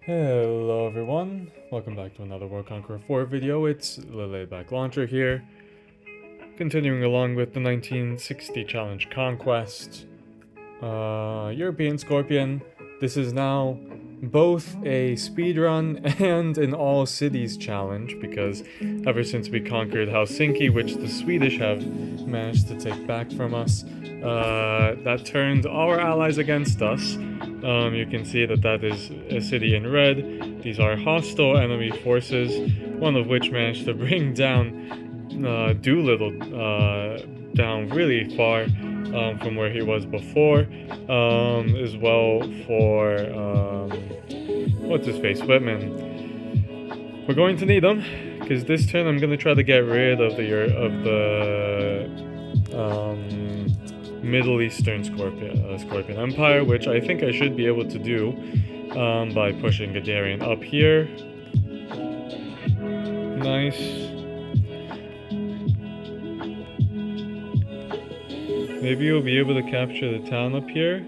Hello everyone, welcome back to another World Conqueror 4 video. It's the Laidback Launcher here, continuing along with the 1960 challenge Conquest. European Scorpion. This is now both a speedrun and an all cities challenge because ever since we conquered Helsinki, which the Swedish have managed to take back from us, that turned our allies against us. You can see that is a city in red. These are hostile enemy forces, one of which managed to bring down Doolittle down really far from where he was before, as well for what's his face, Whitman. We're going to need them because this turn I'm gonna try to get rid of the Middle Eastern Scorpion Empire, which I think I should be able to do by pushing Gadarian up here. Nice. Maybe you'll be able to capture the town up here.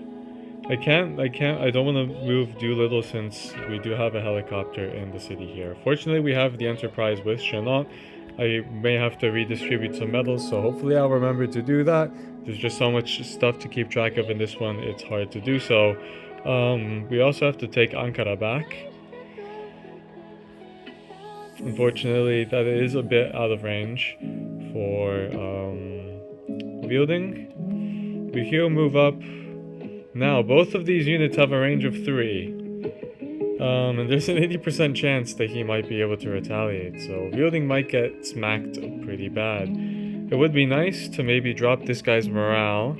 I don't want to move Doolittle since we do have a helicopter in the city here. Fortunately, we have the Enterprise with Chenault. I may have to redistribute some medals, so hopefully I'll remember to do that. There's just so much stuff to keep track of in this one, it's hard to do so. We also have to take Ankara back. Unfortunately, that is a bit out of range for wielding. We heal move up. Now, both of these units have a range of 3. And there's an 80% chance that he might be able to retaliate, so wielding might get smacked pretty bad. It would be nice to maybe drop this guy's morale.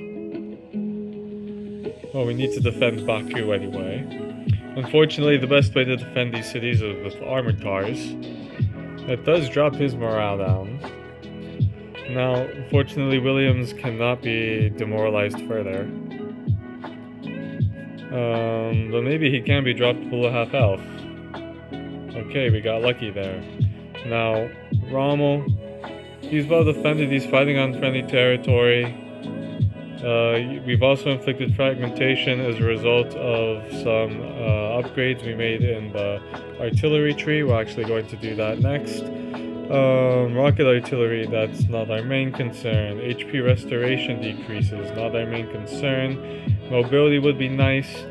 Well, we need to defend Baku anyway. Unfortunately, the best way to defend these cities is with armored cars. That does drop his morale down. Now, unfortunately, Williams cannot be demoralized further. But maybe he can be dropped below half health. Okay, we got lucky there. Now, Rommel, he's well defended, he's fighting on friendly territory. We've also inflicted fragmentation as a result of some upgrades we made in the artillery tree. We're actually going to do that next. Rocket artillery, that's not our main concern. HP restoration decreases, not our main concern. Mobility would be nice.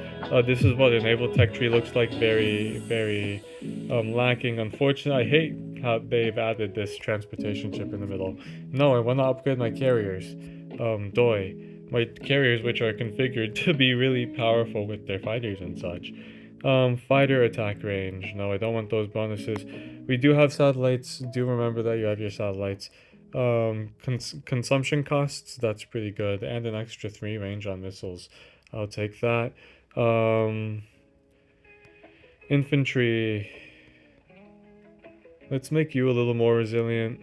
This is what a naval tech tree looks like, very lacking. Unfortunately, I hate how they've added this transportation chip in the middle. No, I want to upgrade my carriers. Doi. My carriers, which are configured to be really powerful with their fighters and such. Fighter attack range. No, I don't want those bonuses. We do have satellites. Do remember that you have your satellites. Consumption costs, that's pretty good. And an extra 3 range on missiles. I'll take that. Infantry. Let's make you a little more resilient.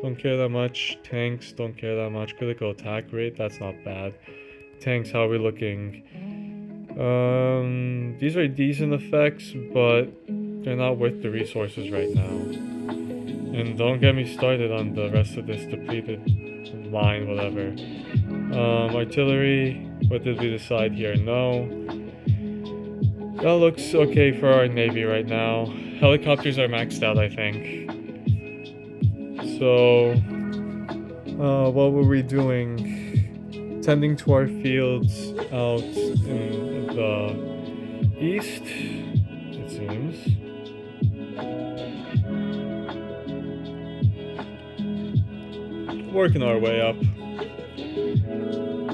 Don't care that much. Tanks, don't care that much. Critical attack rate, that's not bad. Tanks, how are we looking? These are decent effects, but they're not worth the resources right now. And don't get me started on the rest of this depleted line, whatever. Artillery, what did we decide here? No. That looks okay for our navy right now. Helicopters are maxed out, I think. So, what were we doing? Tending to our fields out in the east, it seems. Working our way up.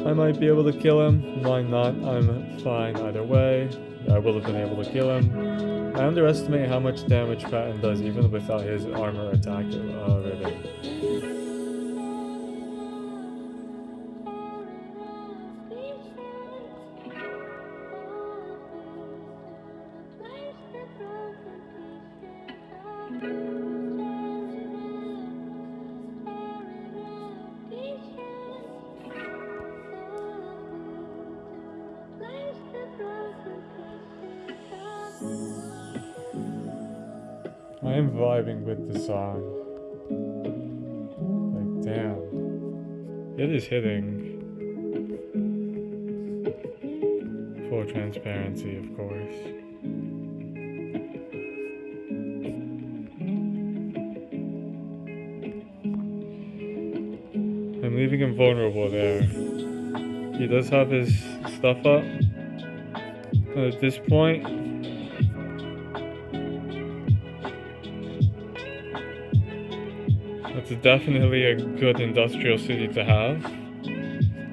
I might be able to kill him. Why not? I'm fine either way. I will have been able to kill him. I underestimate how much damage Patton does even without his armor attack ribbon. I am vibing with the song. Like, damn. It is hitting. For transparency, of course. I'm leaving him vulnerable there. He does have his stuff up. At this point, that's definitely a good industrial city to have.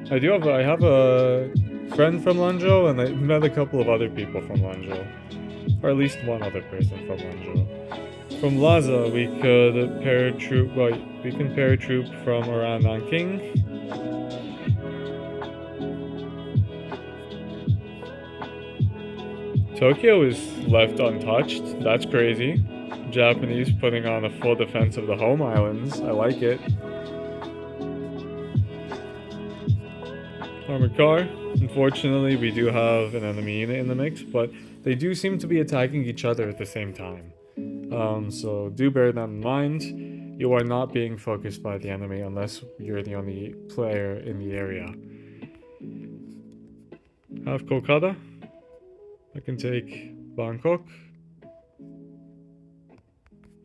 I have a friend from Lanzhou, and I met a couple of other people from Lanzhou. Or at least one other person from Lanzhou. From Lhasa, we could paratroop, well, we can paratroop from around Nanking. Tokyo is left untouched. That's crazy. Japanese putting on a full defense of the home islands. I like it. Armored car. Unfortunately, we do have an enemy unit in the mix, but they do seem to be attacking each other at the same time. So do bear that in mind. You are not being focused by the enemy unless you're the only player in the area. Have Kolkata. I can take Bangkok.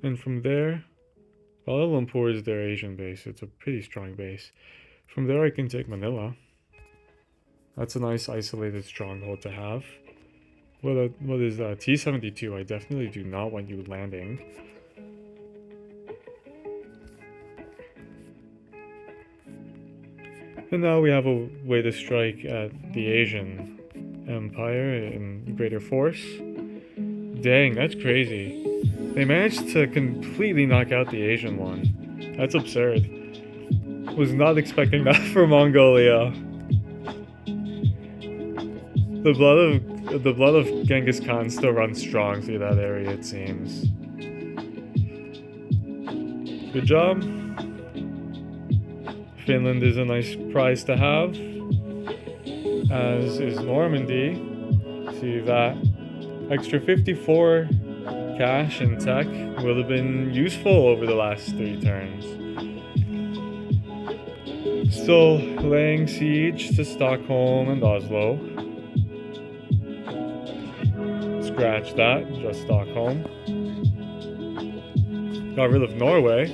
And from there, Kuala Lumpur is their Asian base. It's a pretty strong base. From there I can take Manila. That's a nice isolated stronghold to have. What is that? T-72. I definitely do not want you landing. And now we have a way to strike at the Asian Empire in greater force. Dang, that's crazy. They managed to completely knock out the Asian one. That's absurd. Was not expecting that for Mongolia. The blood of Genghis Khan still runs strong through that area, it seems. Good job. Finland is a nice prize to have, as is Normandy. See that extra 54 cash and tech would have been useful over the last 3 turns. Still laying siege to Stockholm and Oslo. Scratch that, just Stockholm. Got rid of Norway.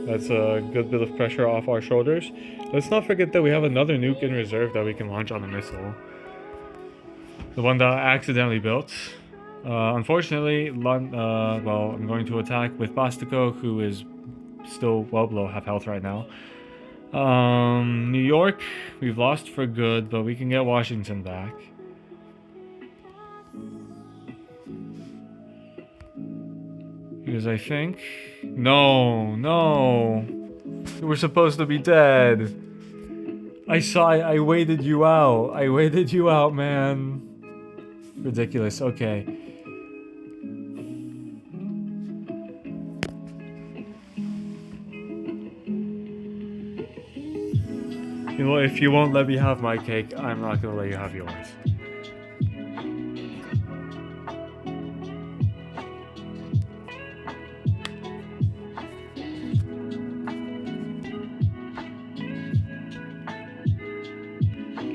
That's a good bit of pressure off our shoulders. Let's not forget that we have another nuke in reserve that we can launch on a missile. The one that I accidentally built. Unfortunately, well, I'm going to attack with Bastico, who is still well below half health right now. New York, we've lost for good, but we can get Washington back. Because I think... No. We're supposed to be dead. I waited you out. I waited you out, man. Ridiculous. Okay. You know, if you won't let me have my cake, I'm not gonna let you have yours.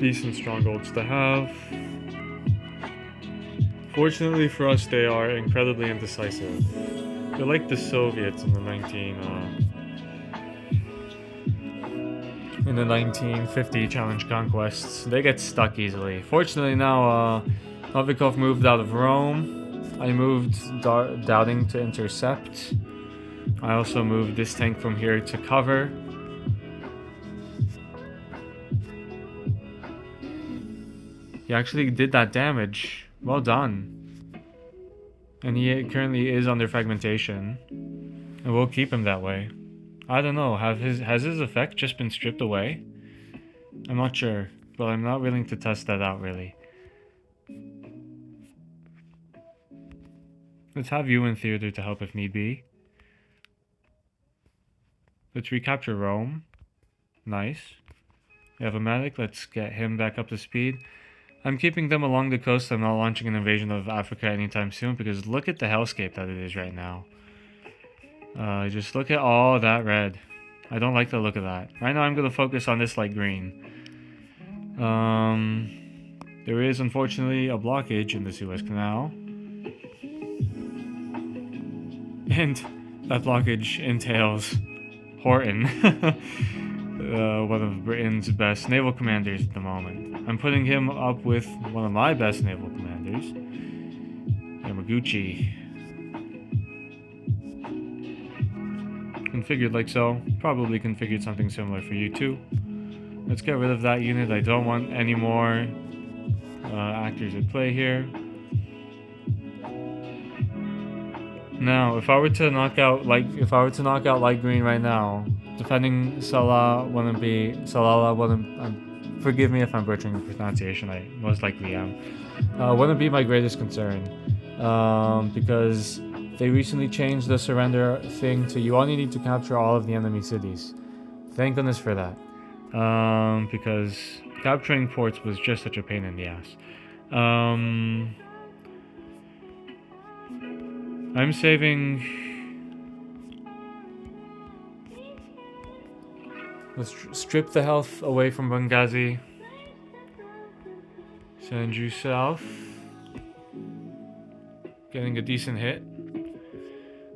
Decent strongholds to have. Fortunately for us, they are incredibly indecisive. They're like the Soviets in the 1950 challenge conquests. They get stuck easily. Fortunately now, Novikov moved out of Rome. I moved Doubting to intercept. I also moved this tank from here to cover. He actually did that damage. Well done. And he currently is under fragmentation. And we'll keep him that way. I don't know, has his effect just been stripped away? I'm not sure, but I'm not willing to test that out really. Let's have you in theater to help if need be. Let's recapture Rome. Nice. We have a medic, let's get him back up to speed. I'm keeping them along the coast. I'm not launching an invasion of Africa anytime soon because look at the hellscape that it is right now. Just look at all that red. I don't like the look of that. Right now I'm going to focus on this light green. There is unfortunately a blockage in the Suez Canal. And that blockage entails Horton, one of Britain's best naval commanders at the moment. I'm putting him up with one of my best naval commanders, Yamaguchi. Configured like so. Probably configured something similar for you too. Let's get rid of that unit. I don't want any more actors at play here. Now, if I were to knock out light green right now, defending Salah wouldn't be forgive me if I'm butchering the pronunciation. I most likely am. Wouldn't be my greatest concern, because they recently changed the surrender thing to you only need to capture all of the enemy cities. Thank goodness for that, because capturing ports was just such a pain in the ass. I'm saving. Let's strip the health away from Benghazi. Send you south. Getting a decent hit.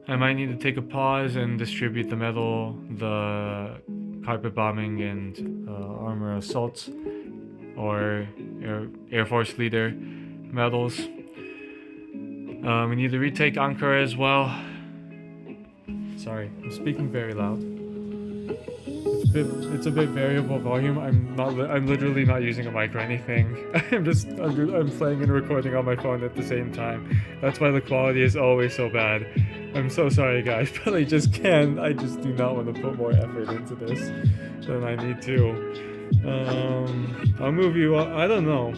I might need to take a pause and distribute the medal, the carpet bombing, and armor assault, or Air Force leader medals. We need to retake Ankara as well. Sorry, I'm speaking very loud. It's a bit variable volume. I'm literally not using a mic or anything. I'm playing and recording on my phone at the same time. That's why the quality is always so bad. I'm so sorry, guys, but I just do not want to put more effort into this than I need to. I'll move you. I don't know.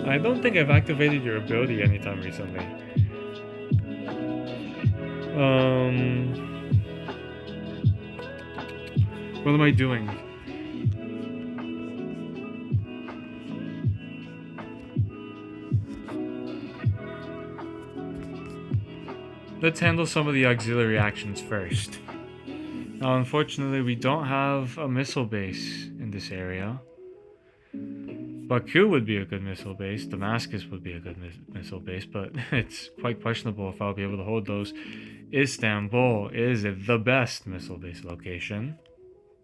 I don't think I've activated your ability anytime recently. What am I doing? Let's handle some of the auxiliary actions first. Now, unfortunately, we don't have a missile base in this area. Baku would be a good missile base, Damascus would be a good missile base, but it's quite questionable if I'll be able to hold those. Istanbul is the best missile base location.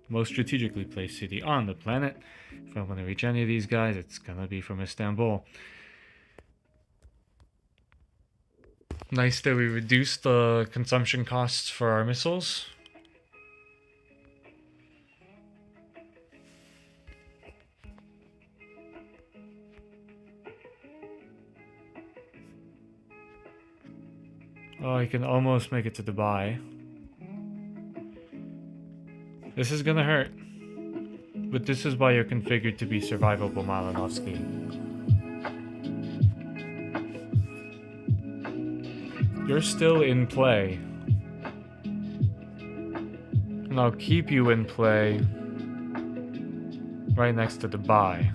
Most strategically placed city on the planet. If I want to reach any of these guys, it's gonna be from Istanbul. Nice that we reduced the consumption costs for our missiles. Oh, I can almost make it to Dubai. This is gonna hurt. But this is why you're configured to be survivable, Malinovsky. You're still in play. And I'll keep you in play right next to Dubai.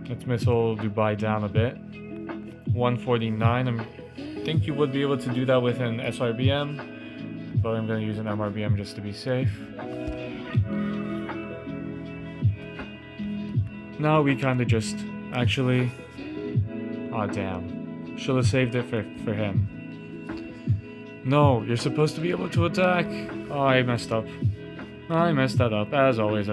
Let's missile Dubai down a bit. 149. I think you would be able to do that with an SRBM, but I'm going to use an MRBM just to be safe. Now we kind of just actually. Aw, damn. Should have saved it for him. No, you're supposed to be able to attack. Oh, I messed up. I messed that up, as always.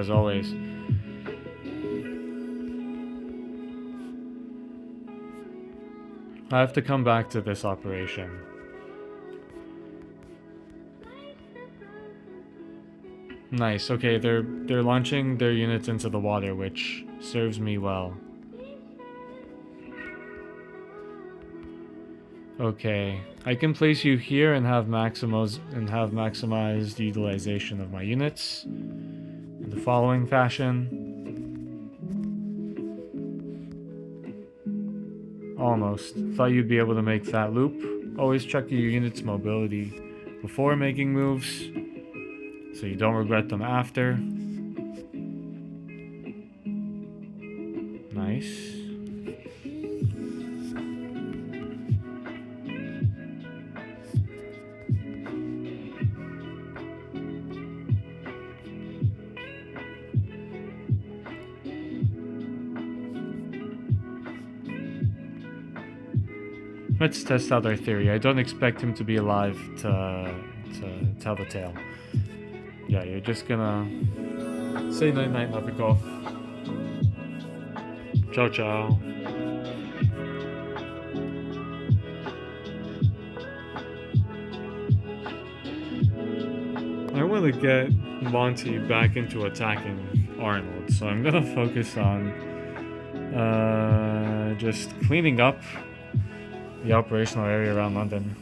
I have to come back to this operation. Nice, okay, they're launching their units into the water, which serves me well. Okay, I can place you here and have maximized utilization of my units in the following fashion. Almost. Thought you'd be able to make that loop. Always check your unit's mobility before making moves, so you don't regret them after. Nice. Let's test out our theory. I don't expect him to be alive to tell the tale. Yeah, you're just gonna say night-night, Novikov. Ciao, ciao. I want to get Monty back into attacking Arnold, so I'm gonna focus on just cleaning up the operational area around London.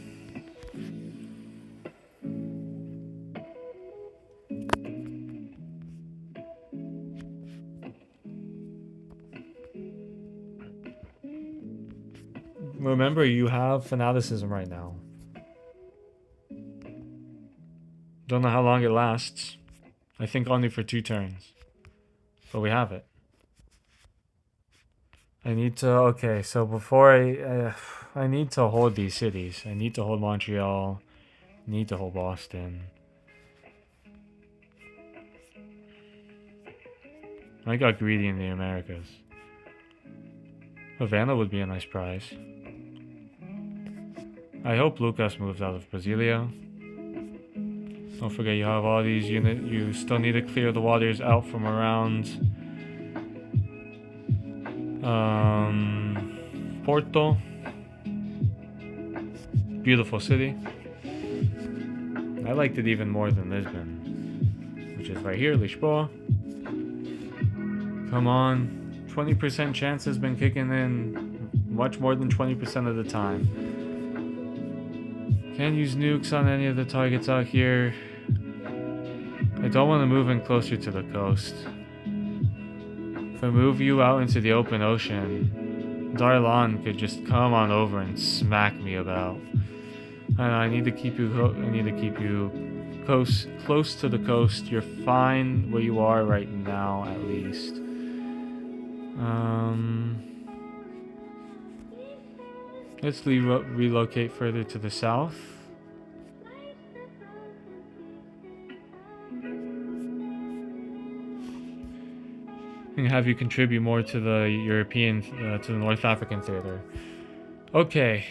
Remember, you have fanaticism right now. Don't know how long it lasts. I think only for 2 turns. But we have it. I need to... Okay, so before I need to hold these cities. I need to hold Montreal. Need to hold Boston. I got greedy in the Americas. Havana would be a nice prize. I hope Lucas moves out of Brasilia. Don't forget you have all these units. You still need to clear the waters out from around Porto. Beautiful city. I liked it even more than Lisbon, which is right here, Lisboa. Come on. 20% chance has been kicking in much more than 20% of the time. Can't use nukes on any of the targets out here. I don't want to move in closer to the coast. If I move you out into the open ocean, Darlan could just come on over and smack me about. I need to keep you. Close to the coast. You're fine where you are right now, at least. Let's relocate further to the south. And have you contribute more to the European, to the North African theater. Okay,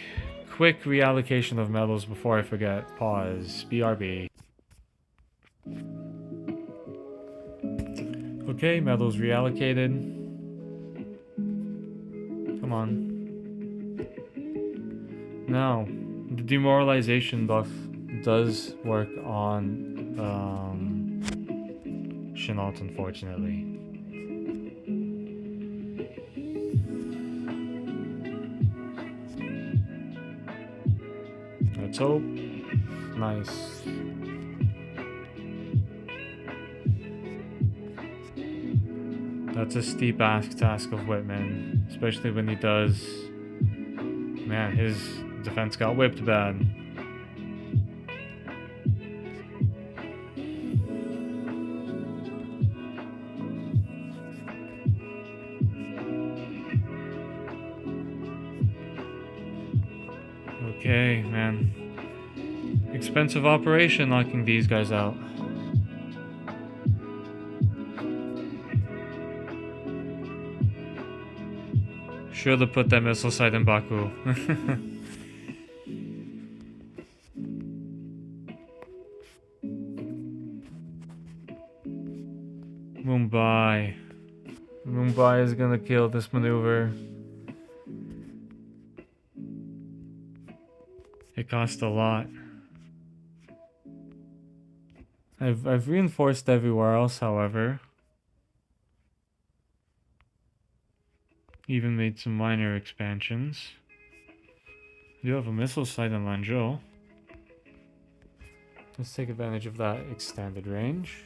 quick reallocation of metals before I forget. Pause. BRB. Okay, metals reallocated. Come on. Now, the demoralization buff does work on Chenault, unfortunately. Let's hope. Nice. That's a steep task of Whitman, especially when he does. Man, his defense got whipped bad. Okay, man. Expensive operation knocking these guys out. Should have put that missile site in Baku. Mumbai. Mumbai is gonna kill this maneuver. It cost a lot. I've reinforced everywhere else, however. Even made some minor expansions. I do have a missile site in Lanzhou. Let's take advantage of that extended range.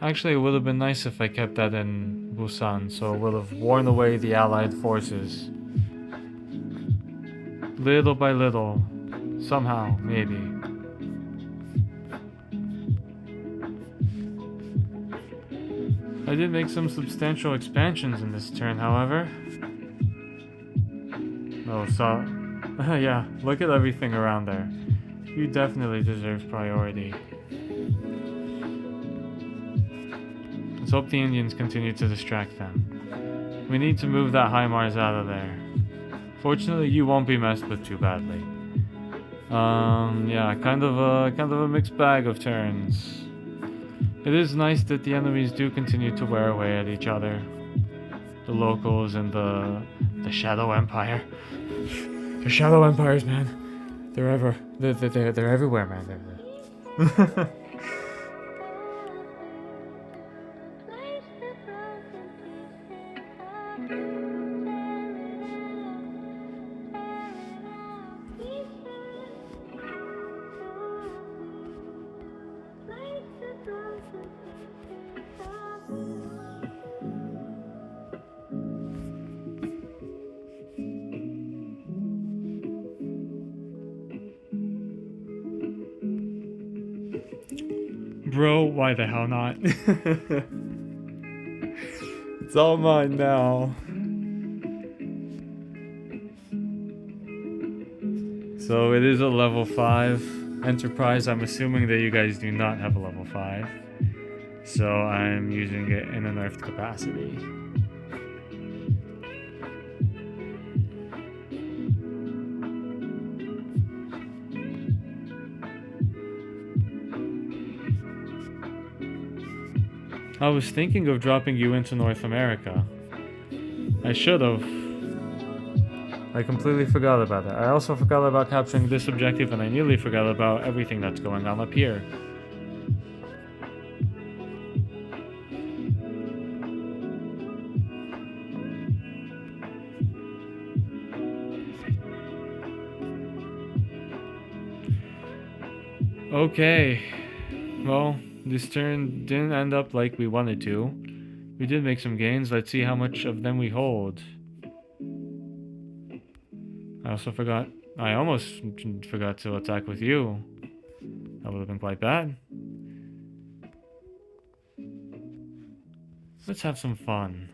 Actually, it would have been nice if I kept that in Busan, so it would have worn away the Allied forces. Little by little. Somehow, maybe. I did make some substantial expansions in this turn, however. Oh, so... yeah, look at everything around there. You definitely deserve priority. Let's hope the Indians continue to distract them. We need to move that HIMARS out of there. Fortunately, you won't be messed with too badly. Yeah, kind of a mixed bag of turns. It is nice that the enemies do continue to wear away at each other. The locals and the Shadow Empire. The Shadow Empires, man. They're everywhere, man. Bro, why the hell not? It's all mine now. So it is a level 5 Enterprise. I'm assuming that you guys do not have a level 5. So I'm using it in a nerfed capacity. I was thinking of dropping you into North America. I should have. I completely forgot about that. I also forgot about capturing this objective, and I nearly forgot about everything that's going on up here. Okay. Well, this turn didn't end up like we wanted to. We did make some gains. Let's see how much of them we hold. I almost forgot to attack with you. That would have been quite bad. Let's have some fun.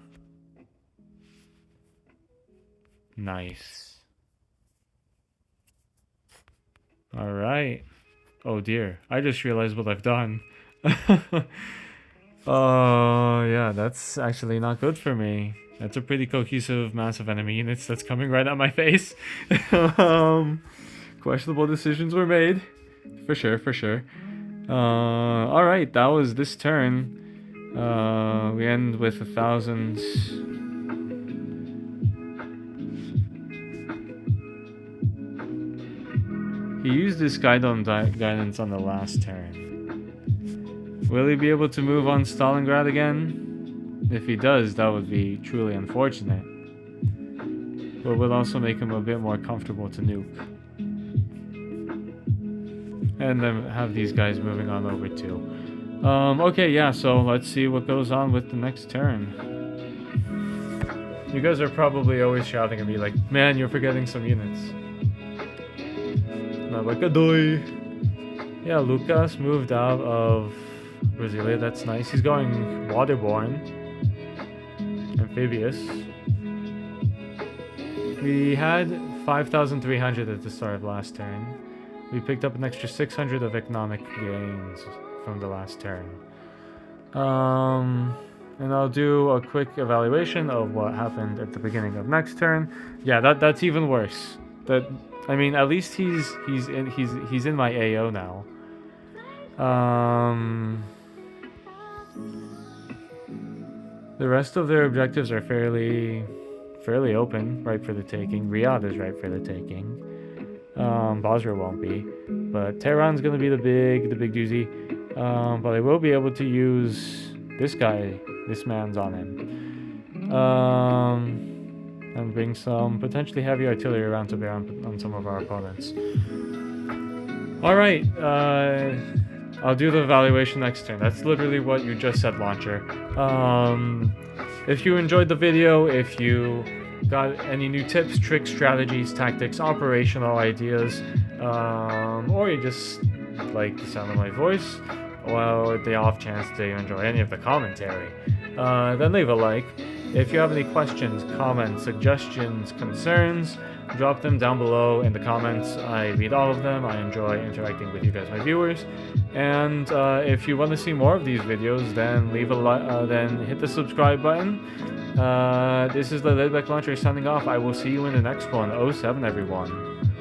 Nice. Alright. Oh dear, I just realized what I've done. Yeah, that's actually not good for me. That's a pretty cohesive mass of enemy units that's coming right at my face. Questionable decisions were made. For sure. Alright, that was this turn. We end with 1,000. He used his guidance on the last turn. Will he be able to move on Stalingrad again? If he does, that would be truly unfortunate. But would also make him a bit more comfortable to nuke. And then have these guys moving on over too. Okay, yeah, so let's see what goes on with the next turn. You guys are probably always shouting at me like, man, you're forgetting some units. Yeah, Lucas moved out of Brasilia, that's nice. He's going waterborne. Amphibious. We had 5,300 at the start of last turn. We picked up an extra 600 of economic gains from the last turn. And I'll do a quick evaluation of what happened at the beginning of next turn. Yeah, that's even worse. I mean, at least he's in my AO now. The rest of their objectives are fairly open, ripe for the taking. Riyadh is ripe for the taking. Basra won't be, but Tehran's gonna be the big doozy. But I will be able to use this man's on him. And bring some potentially heavy artillery around to bear on some of our opponents. Alright, I'll do the evaluation next turn. That's literally what you just said, Launcher. If you enjoyed the video, if you got any new tips, tricks, strategies, tactics, operational ideas, or you just like the sound of my voice, or the off chance that you enjoy any of the commentary, then leave a like. If you have any questions, comments, suggestions, concerns, drop them down below in the comments. I read all of them. I enjoy interacting with you guys, my viewers. And if you want to see more of these videos, then then hit the subscribe button. This is the Laidback Launcher signing off. I will see you in the next one. 07, everyone.